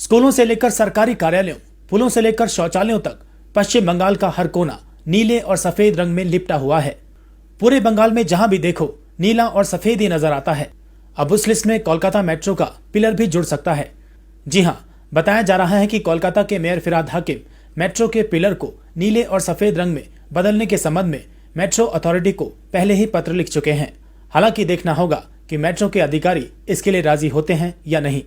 स्कूलों से लेकर सरकारी कार्यालयों, पुलों से लेकर शौचालयों तक पश्चिम बंगाल का हर कोना नीले और सफेद रंग में लिपटा हुआ है। पूरे बंगाल में जहां भी देखो नीला और सफेद ही नजर आता है। अब उस लिस्ट में कोलकाता मेट्रो का पिलर भी जुड़ सकता है। जी हां, बताया जा रहा है कि कोलकाता के मेयर फिरहाद हाकिम मेट्रो के पिलर को नीले और सफेद रंग में बदलने के संबंध में मेट्रो अथॉरिटी को पहले ही पत्र लिख चुके हैं। हालांकि देखना होगा कि मेट्रो के अधिकारी इसके लिए राजी होते हैं या नहीं।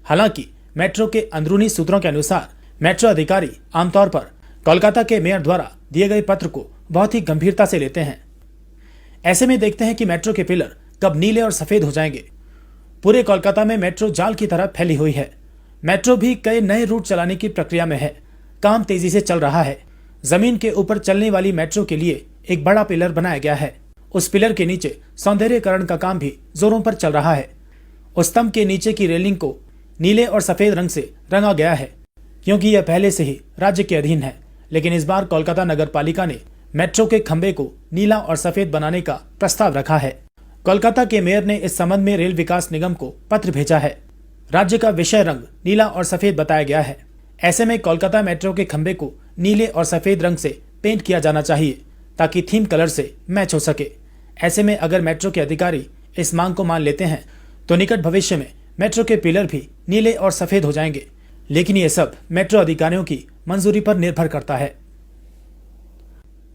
हालांकि मेट्रो के अंदरूनी सूत्रों के अनुसार मेट्रो अधिकारी आमतौर पर कोलकाता के मेयर द्वारा दिए गए पत्र को बहुत ही गंभीरता से लेते हैं। ऐसे में देखते हैं कि मेट्रो के पिलर कब नीले और सफेद हो जाएंगे। पूरे कोलकाता में मेट्रो जाल की तरह फैली हुई है। मेट्रो भी कई नए रूट चलाने की प्रक्रिया में है। काम तेजी से चल रहा है। जमीन के ऊपर चलने वाली मेट्रो के लिए एक बड़ा पिलर बनाया गया है। उस पिलर के नीचे सौंदर्यीकरण का काम भी जोरों पर चल रहा है। उस स्तंभ के नीचे की रेलिंग को नीले और सफेद रंग से रंगा गया है, क्योंकि यह पहले से ही राज्य के अधीन है। लेकिन इस बार कोलकाता नगर पालिका ने मेट्रो के खंबे को नीला और सफेद बनाने का प्रस्ताव रखा है। कोलकाता के मेयर ने इस संबंध में रेल विकास निगम को पत्र भेजा है। राज्य का विषय रंग नीला और सफेद बताया गया है। ऐसे में कोलकाता मेट्रो के खंबे को नीले और सफेद रंग से पेंट किया जाना चाहिए ताकि थीम कलर से मैच हो सके। ऐसे में अगर मेट्रो के अधिकारी इस मांग को मान लेते हैं तो निकट भविष्य में मेट्रो के पिलर भी नीले और सफेद हो जाएंगे। लेकिन ये सब मेट्रो अधिकारियों की मंजूरी पर निर्भर करता है।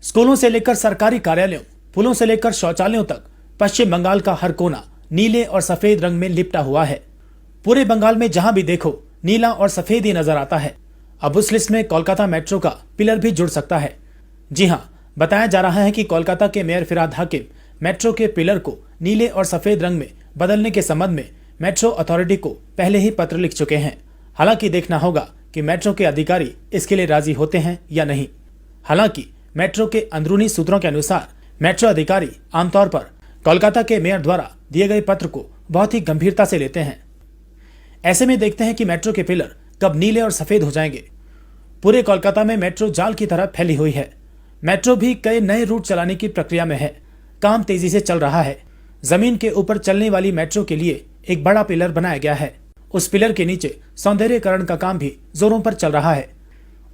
स्कूलों से लेकर सरकारी कार्यालयों, पुलों से लेकर शौचालयों तक पश्चिम बंगाल का हर कोना नीले और सफेद रंग में लिपटा हुआ है। पूरे बंगाल में जहां भी देखो नीला और सफेद ही नजर आता है। अब उस लिस्ट में कोलकाता मेट्रो का पिलर भी जुड़ सकता है। जी हां, बताया जा रहा है कि कोलकाता के मेयर फिरहाद हाकिम मेट्रो के पिलर को नीले और सफेद रंग में बदलने के संबंध में मेट्रो अथॉरिटी को पहले ही पत्र लिख चुके हैं। हालांकि देखना होगा कि मेट्रो के अधिकारी इसके लिए राजी होते हैं या नहीं। हालांकि मेट्रो के अंदरूनी सूत्रों के अनुसार मेट्रो अधिकारी आमतौर पर कोलकाता के मेयर द्वारा दिए गए पत्र को बहुत ही गंभीरता से लेते हैं। ऐसे में देखते हैं कि मेट्रो के पिलर कब नीले और सफेद हो जाएंगे। पूरे कोलकाता में मेट्रो जाल की तरह फैली हुई है। मेट्रो भी कई नए रूट चलाने की प्रक्रिया में है। काम तेजी से चल रहा है। जमीन के ऊपर चलने वाली मेट्रो के लिए एक बड़ा पिलर बनाया गया है। उस पिलर के नीचे सौंदर्यीकरण का काम भी जोरों पर चल रहा है।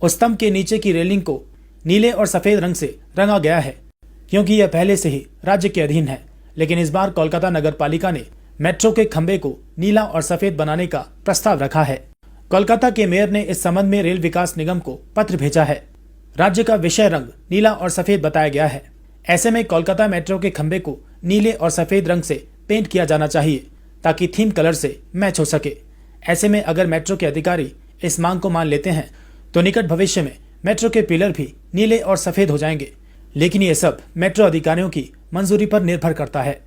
उस स्तंभ के नीचे की रेलिंग को नीले और सफेद रंग से रंगा गया है, क्योंकि यह पहले से ही राज्य के अधीन है। लेकिन इस बार कोलकाता नगर पालिका ने मेट्रो के खंबे को नीला और सफेद बनाने का प्रस्ताव रखा है। कोलकाता के मेयर ने इस संबंध में रेल विकास निगम को पत्र भेजा है। राज्य का विषय रंग नीला और सफेद बताया गया है। ऐसे में कोलकाता मेट्रो के खंबे को नीले और सफेद रंग से पेंट किया जाना चाहिए ताकि थीम कलर से मैच हो सके। ऐसे में अगर मेट्रो के अधिकारी इस मांग को मान लेते हैं तो निकट भविष्य में मेट्रो के पिलर भी नीले और सफेद हो जाएंगे। लेकिन ये सब मेट्रो अधिकारियों की मंजूरी पर निर्भर करता है।